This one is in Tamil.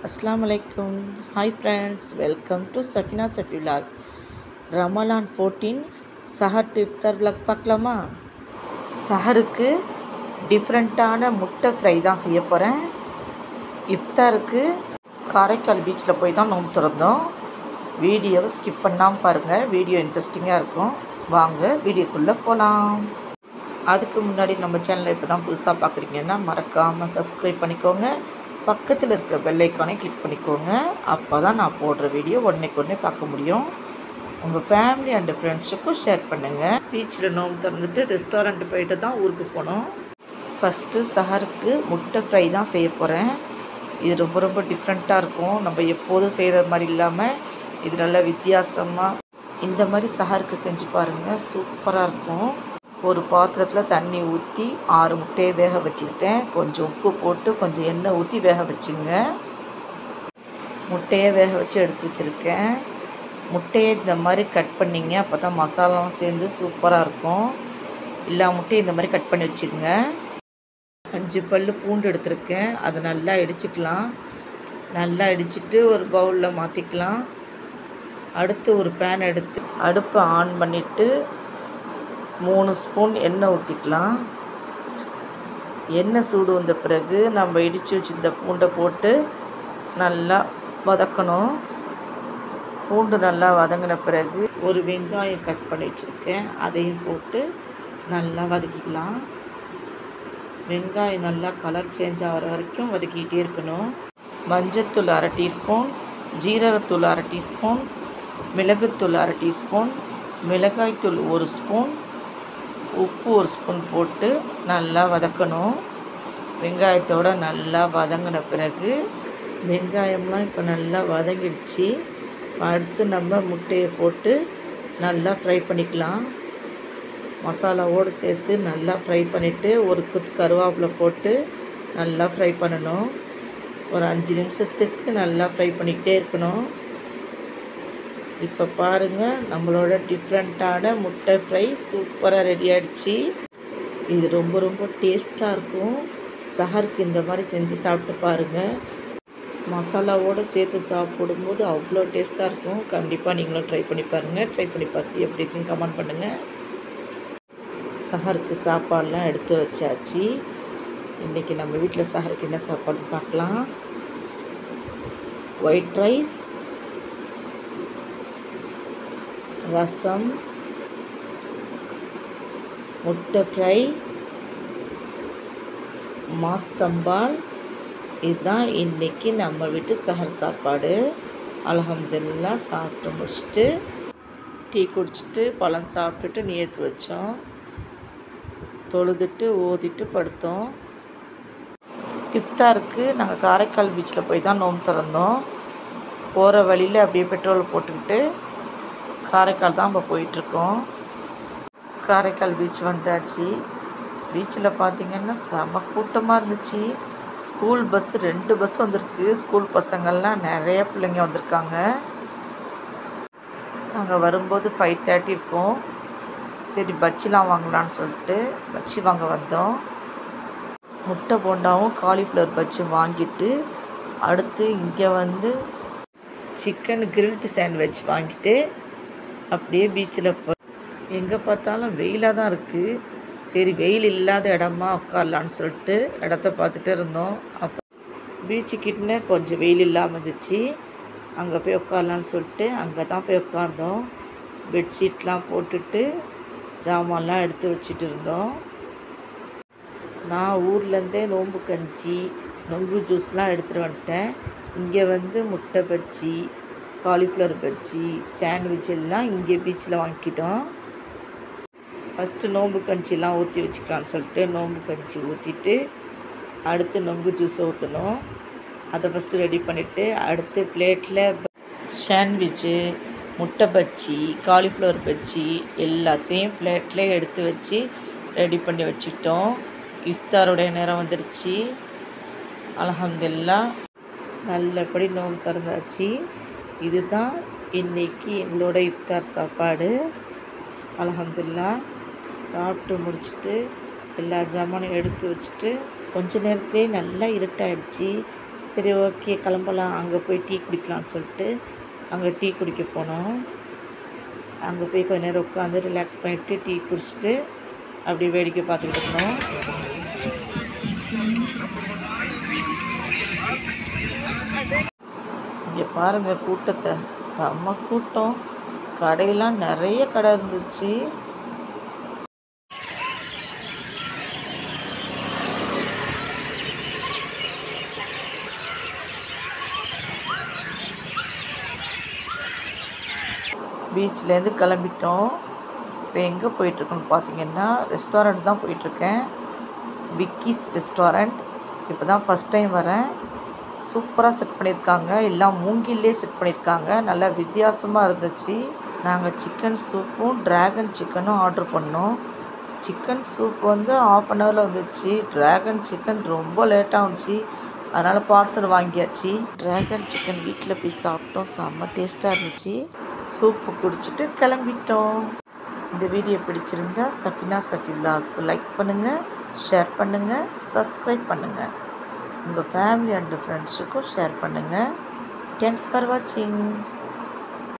Assalamualaikum. Hi friends, welcome to Safina Safi Vlog. Ramadan 14 Sahar to iftar vlog பார்க்கலாமா? சஹருக்கு டிஃப்ரெண்ட்டான முட்டை ஃப்ரை தான் செய்ய போகிறேன். இஃப்தாருக்கு காரைக்கால் பீச்சில் போய் தான் நோம்பு திறந்தோம். வீடியோவை ஸ்கிப் பண்ணாமல் பாருங்கள், வீடியோ இன்ட்ரெஸ்டிங்காக இருக்கும். வாங்க வீடியோக்குள்ளே போகலாம். அதுக்கு முன்னாடி நம்ம சேனலை இப்போ தான் புதுசாக பார்க்குறீங்கன்னா மறக்காமல் சப்ஸ்கிரைப் பண்ணிக்கோங்க. பக்கத்தில் இருக்கிற பெல் ஐக்கானை கிளிக் பண்ணிக்கோங்க. அப்போ தான் நான் போடுற வீடியோ ஒன்றைக்கு பார்க்க முடியும். உங்கள் ஃபேமிலி அண்டு ஃப்ரெண்ட்ஸுக்கும் ஷேர் பண்ணுங்கள். பீச்சில் நோம்பு திறந்துட்டு ரெஸ்டாரண்ட்டு போயிட்டு தான் ஊருக்கு போனோம். ஃபஸ்ட்டு சஹருக்கு முட்டை ஃப்ரை தான் செய்ய போகிறேன். இது ரொம்ப ரொம்ப டிஃப்ரெண்ட்டாக இருக்கும். நம்ம எப்போதும் செய்கிற மாதிரி இல்லாமல் இது நல்லா வித்தியாசமாக இந்த மாதிரி சஹருக்கு செஞ்சு பாருங்கள், சூப்பராக இருக்கும். ஒரு பாத்திரத்தில் தண்ணி ஊற்றி 6 முட்டையை வேக வச்சுக்கிட்டேன். கொஞ்சம் உப்பு போட்டு கொஞ்சம் எண்ணெய் ஊற்றி வேக வச்சுங்க. முட்டையை வேக வச்சு எடுத்து வச்சுருக்கேன். முட்டையை இந்த மாதிரி கட் பண்ணிங்க, அப்போ தான் மசாலாவும் சேர்ந்து சூப்பராக இருக்கும். எல்லா முட்டையும் இந்த மாதிரி கட் பண்ணி வச்சுக்கோங்க. 5 பல் பூண்டு எடுத்துருக்கேன், அதை நல்லா இடிச்சுக்கலாம். நல்லா இடிச்சிட்டு ஒரு பவுலில் மாற்றிக்கலாம். அடுத்து ஒரு பேன் எடுத்து அடுப்பை ஆன் பண்ணிவிட்டு 3 ஸ்பூன் எண்ணெய் ஊற்றிக்கலாம். எண்ணெய் சூடு வந்த பிறகு நம்ம இடித்து வச்சுருந்த பூண்டை போட்டு நல்லா வதக்கணும். பூண்டு நல்லா வதங்கின பிறகு ஒரு வெங்காயம் கட் பண்ணி வச்சுருக்கேன், அதையும் போட்டு நல்லா வதக்கிக்கலாம். வெங்காயம் நல்லா கலர் சேஞ்ச் ஆகிற வரைக்கும் வதக்கிக்கிட்டே இருக்கணும். மஞ்சத்தூள் 1/2 டீஸ்பூன், ஜீரகத்தூள் 1/2 டீஸ்பூன், மிளகுத்தூள் 1/2 டீஸ்பூன், மிளகாய்த்தூள் 1 ஸ்பூன், உப்பு 1 ஸ்பூன் போட்டு நல்லா வதக்கணும். வெங்காயத்தோடு நல்லா வதங்கின பிறகு வெங்காயம்லாம் இப்போ நல்லா வதங்கிடுச்சு. அடுத்து நம்ம முட்டையை போட்டு நல்லா ஃப்ரை பண்ணிக்கலாம். மசாலாவோடு சேர்த்து நல்லா ஃப்ரை பண்ணிவிட்டு ஒரு கொத்து கருவேப்பிலை போட்டு நல்லா ஃப்ரை பண்ணணும். ஒரு 5 நிமிஷத்துக்கு நல்லா ஃப்ரை பண்ணிக்கிட்டே இருக்கணும். இப்போ பாருங்கள், நம்மளோட டிஃப்ரெண்ட்டான முட்டை ஃப்ரை சூப்பராக ரெடி ஆகிடுச்சு. இது ரொம்ப ரொம்ப டேஸ்ட்டாக இருக்கும். சஹருக்கு இந்த மாதிரி செஞ்சு சாப்பிட்டு பாருங்கள். மசாலாவோடு சேர்த்து சாப்பிடும்போது அவ்வளோ டேஸ்ட்டாக இருக்கும். கண்டிப்பாக நீங்களும் ட்ரை பண்ணி பாருங்கள். ட்ரை பண்ணி பார்த்து எப்படி இருக்குன்னு கமெண்ட் பண்ணுங்கள். சஹருக்கு சாப்பாடெலாம் எடுத்து வச்சாச்சு. இன்றைக்கி நம்ம வீட்டில் சஹருக்கு என்ன சாப்பாடுன்னு பார்க்கலாம். ஒயிட் ரைஸ், ரசம், முட்டை ஃப்ரை, மாஸ் சம்பால். இதுதான் இன்றைக்கி நம்ம வீட்டு சஹர் சாப்பாடு. அல்ஹம்துலில்லாஹ் சாப்பிட்டு முடிச்சுட்டு டீ குடிச்சிட்டு பழம் சாப்பிட்டுட்டு நியத்து வச்சோம். தொழுதுட்டு ஓதிட்டு படுத்தோம். இஃப்தாருக்கு நாங்கள் காரைக்கால் பீச்சில் போய் தான் நோம்பு திறந்தோம். போகிற வழியில் அப்படியே பெட்ரோல் போட்டுக்கிட்டு காரைக்கால் தான் இப்போ போயிட்டுருக்கோம். காரைக்கால் பீச் வந்தாச்சு. பீச்சில் பார்த்திங்கன்னா செம கூட்டமாக இருந்துச்சு. ஸ்கூல் பஸ்ஸு 2 பஸ் வந்திருக்கு. ஸ்கூல் பசங்கள்லாம் நிறைய பிள்ளைங்க வந்திருக்காங்க. நாங்கள் வரும்போது 5:30 இருக்கும். சரி பஜ்ஜிலாம் வாங்கலான்னு சொல்லிட்டு பஜ்ஜி வாங்க வந்தோம். முட்டை போண்டாவும் காலிஃப்ளவர் பஜ்ஜி வாங்கிட்டு அடுத்து இங்கே வந்து சிக்கன் கிரில்டு சாண்ட்விச் வாங்கிட்டு அப்படியே பீச்சில் எங்கே பார்த்தாலும் வெயிலாக தான் இருக்குது. சரி வெயில் இல்லாத இடமா உட்காரலான்னு சொல்லிட்டு இடத்த பார்த்துட்டு இருந்தோம். அப்போ பீச்சுக்கிட்டே கொஞ்சம் வெயில் இல்லாமல் இருந்துச்சு. அங்கே போய் உட்காரலான்னு சொல்லிட்டு அங்கே தான் போய் உட்காந்தோம். பெட்ஷீட்லாம் போட்டுட்டு ஜாமான்லாம் எடுத்து வச்சுட்டு இருந்தோம். நான் ஊர்லேருந்தே நோம்பு கஞ்சி நொங்கு ஜூஸ்லாம் எடுத்துகிட்டு வந்துட்டேன். இங்கே வந்து முட்டை பஜ்ஜி, காலிஃப்ளவர் பஜ்ஜி, சாண்ட்விச் எல்லாம் இங்கே பீச்சில் வாங்கிக்கிட்டோம். ஃபஸ்ட்டு நோம்பு கஞ்சிலாம் ஊற்றி வச்சுக்கலான்னு சொல்லிட்டு நோம்பு கஞ்சி ஊற்றிட்டு அடுத்து நொங்கு ஜூஸ் ஊற்றணும். அதை ஃபஸ்ட்டு ரெடி பண்ணிவிட்டு அடுத்து பிளேட்டில் சாண்ட்விட்சு, முட்டை பஜ்ஜி, காலிஃப்ளவர் பஜ்ஜி எல்லாத்தையும் பிளேட்டில் எடுத்து வச்சு ரெடி பண்ணி வச்சுக்கிட்டோம். இஃப்தாருடைய நேரம் வந்துடுச்சு. அல்ஹம்துலில்லாஹ் நல்லபடி நோம்பு திறந்தாச்சு. இதுதான் இன்றைக்கி எங்களோட இஃப்தார் சாப்பாடு. அல்ஹம்துலில்லாஹ் சாப்பிட்டு முடிச்சுட்டு எல்லா ஜாமானையும் எடுத்து வச்சுட்டு கொஞ்ச நேரத்துலேயே நல்லா இருட்டாயிடுச்சு. சரி ஓகே கிளம்பலாம், அங்கே போய் டீ குடிக்கலாம்னு சொல்லிட்டு அங்கே டீ குடிக்க போனோம். அங்கே போய் கொஞ்ச நேரம் உட்காந்து ரிலாக்ஸ் பண்ணிவிட்டு டீ குடிச்சிட்டு அப்படி வேடிக்கை பார்த்துக்கிட்டு இருந்தோம். இங்கே பாருங்கள் கூட்டத்தை, செம்ம கூட்டம். கடையெல்லாம் நிறைய கடை இருந்துச்சு. பீச்லேருந்து கிளம்பிட்டோம். இப்போ எங்கே போயிட்டுருக்கோன்னு பார்த்தீங்கன்னா ரெஸ்டாரண்ட் தான் போயிட்டுருக்கேன். Vicky's restaurant. இப்போ தான் ஃபஸ்ட் டைம் வரேன். சூப்பராக செட் பண்ணியிருக்காங்க, எல்லாம் மூங்கிலே செட் பண்ணியிருக்காங்க, நல்லா வித்தியாசமாக இருந்துச்சு. நாங்கள் சிக்கன் சூப்பும் ட்ராகன் சிக்கனும் ஆர்டர் பண்ணோம். சிக்கன் சூப் வந்து 1/2 அன் ஹவரில் வந்துச்சு. ட்ராகன் சிக்கன் ரொம்ப லேட்டாக வந்துச்சு, அதனால் பார்சல் வாங்கியாச்சு. ட்ராகன் சிக்கன் வீட்டில் போய் சாப்பிட்டோம், செம்ம டேஸ்ட்டாக இருந்துச்சு. சூப்பு குடிச்சிட்டு கிளம்பிட்டோம். இந்த வீடியோ பிடிச்சிருந்தா சஃபினா சஃபி விலாக் லைக் பண்ணுங்கள், ஷேர் பண்ணுங்கள், சப்ஸ்கிரைப் பண்ணுங்கள். உங்கள் ஃபேமிலி அண்ட் ஃப்ரெண்ட்ஸுக்கும் ஷேர் பண்ணுங்கள். தேங்க்ஸ் ஃபார் வாட்சிங்.